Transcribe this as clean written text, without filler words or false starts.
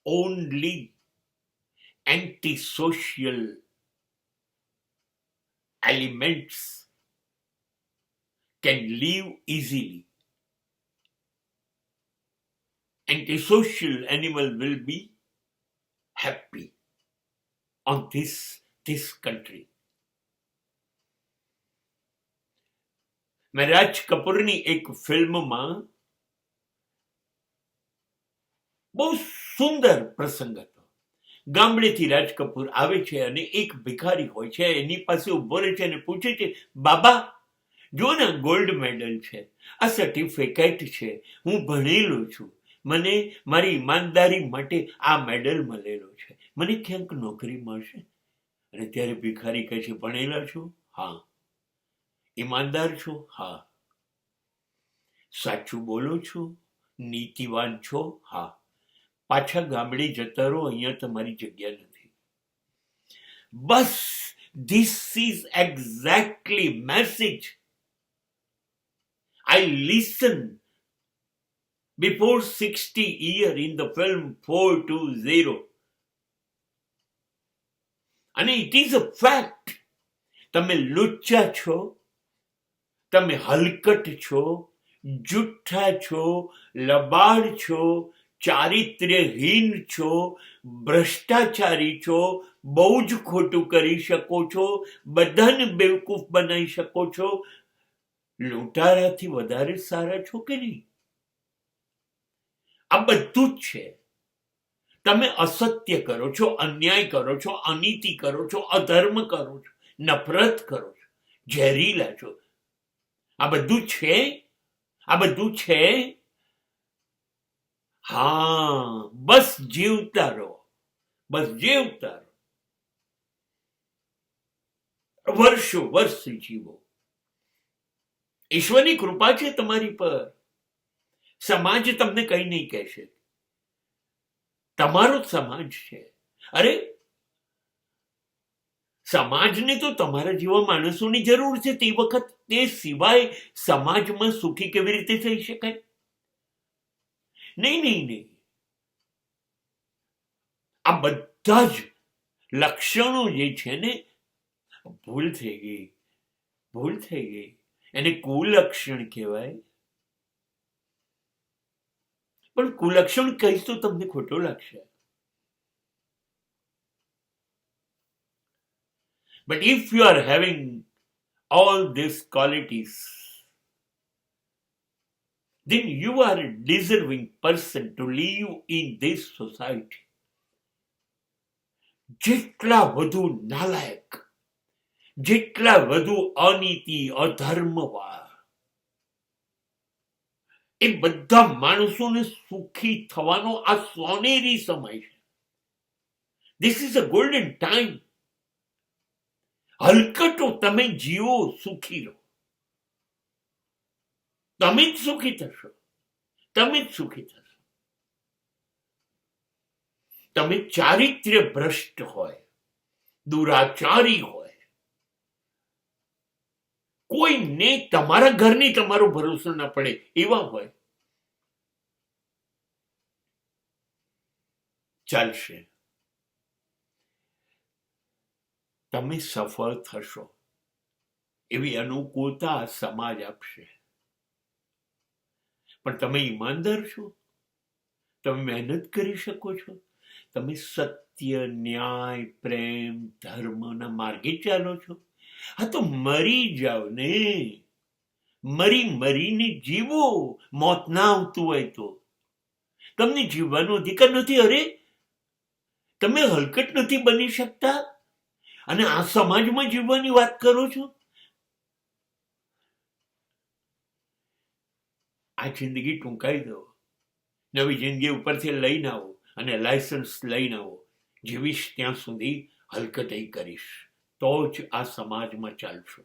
only antisocial elements can live easily. Antisocial animal will be happy on this country. મેં રાજ કપૂરની એક ફિલ્મમાં બહુ સુંદર પ્રસંગ હતો. ગામડેથી રાજ કપૂર આવે છે અને એક ભિખારી હોય છે, એની પાસે ઉભો રહે છે અને પૂછે છે, બાબા જો ને ગોલ્ડ મેડલ છે, આ સર્ટિફિકેટ છે, હું ભણેલો છું, મને મારી ઈમાનદારી માટે આ મેડલ મળેલો છે, મને ક્યાંક નોકરી મળશે? અને ત્યારે ભિખારી કહે છે, ભણેલા છો? હા. ઈમાનદાર છો? હા. સાચું બોલો છો? નીતિવાન છો? હા. પાછા ગામડે જતા રહો, અહીંયા તમારી જગ્યા નથી. બસ this is exactly message I listened before 60 years in the film 420. And it is a fact. તમે લુચ્ચા છો, તમે હલકટ છો, જુઠ્ઠા છો, લબાડ છો, ચારિત્ર્યહીન છો, ભ્રષ્ટાચારી છો, બહુ જ ખોટું કરી શકો છો, બધાને બેવકૂફ બનાવી શકો છો, લૂંટારાથી વધારે સારા છો કે નહીં? આ બધું જ છે. તમે અસત્ય કરો છો, અન્યાય કરો છો, અનીતિ કરો છો, અધર્મ કરો છો, નફરત કરો છો, ઝેરીલા છો. આ બધું છે? આ બધું છે? હા, બસ જીવતા રહો, બસ જીવતા રહો, વર્ષો વર્ષ જીવો. ઈશ્વરની કૃપા છે તમારી પર. સમાજ તમને કઈ નહીં કહેશે, તમારો જ સમાજ છે. અરે સમાજને તો તમારા જેવા માણસોની જરૂર છે. તે વખત તે સિવાય સમાજમાં સુખી કેવી રીતે થઈ શકાય? નહીં નહીં નહીં. આ બધા જ લક્ષણો જે છે ને, ભૂલ થઈ ગઈ, ભૂલ થઈ ગઈ. એને કુલક્ષણ કહેવાય. પણ કુલક્ષણ કહીશ તો તમને ખોટો લાગશે. But if you are having all these qualities, then you are a deserving person to live in this society. જેટલા વધુ નાલાયક, જેટલા વધુ અનીતિ, અધર્મવાર, એ બધા માણસોને સુખી થવાનો આ સોનેરી સમય છે. This is a golden time. હલકટો તમે જીવો, સુખી રહો. તમે જ સુખી થશો, તમે જ સુખી થશો. તમે ચારિત્ર્ય ભ્રષ્ટ હોય, દુરાચારી હોય, કોઈને તમારા ઘરની તમારો ભરોસો ના પડે એવા હોય, ચાલશે. તમે સફળ થશો એવી અનુકૂળતા સમાજ આપશે. પણ તમે ઈમાનદાર છો? તમે મહેનત કરી શકો છો? તમે સત્ય, ન્યાય, પ્રેમ, ધર્મના માર્ગે ચાલો છો? હા, તો મરી જાઓ ને. મરીને જીવો. મોત ના આવતું હોય તો તમને જીવવાનો અધિકાર નથી. અરે તમે હલકટ નથી બની શકતા અને આ સમાજમાં જીવવાની વાત કરો છો? આ જિંદગી ટૂંકાઈ દો, નવી જિંદગી ઉપરથી લઈને આવો અને લાયસન્સ લઈને આવો. જીવીશ ત્યાં સુધી હલકત કરીશ તો જ આ સમાજમાં ચાલશો.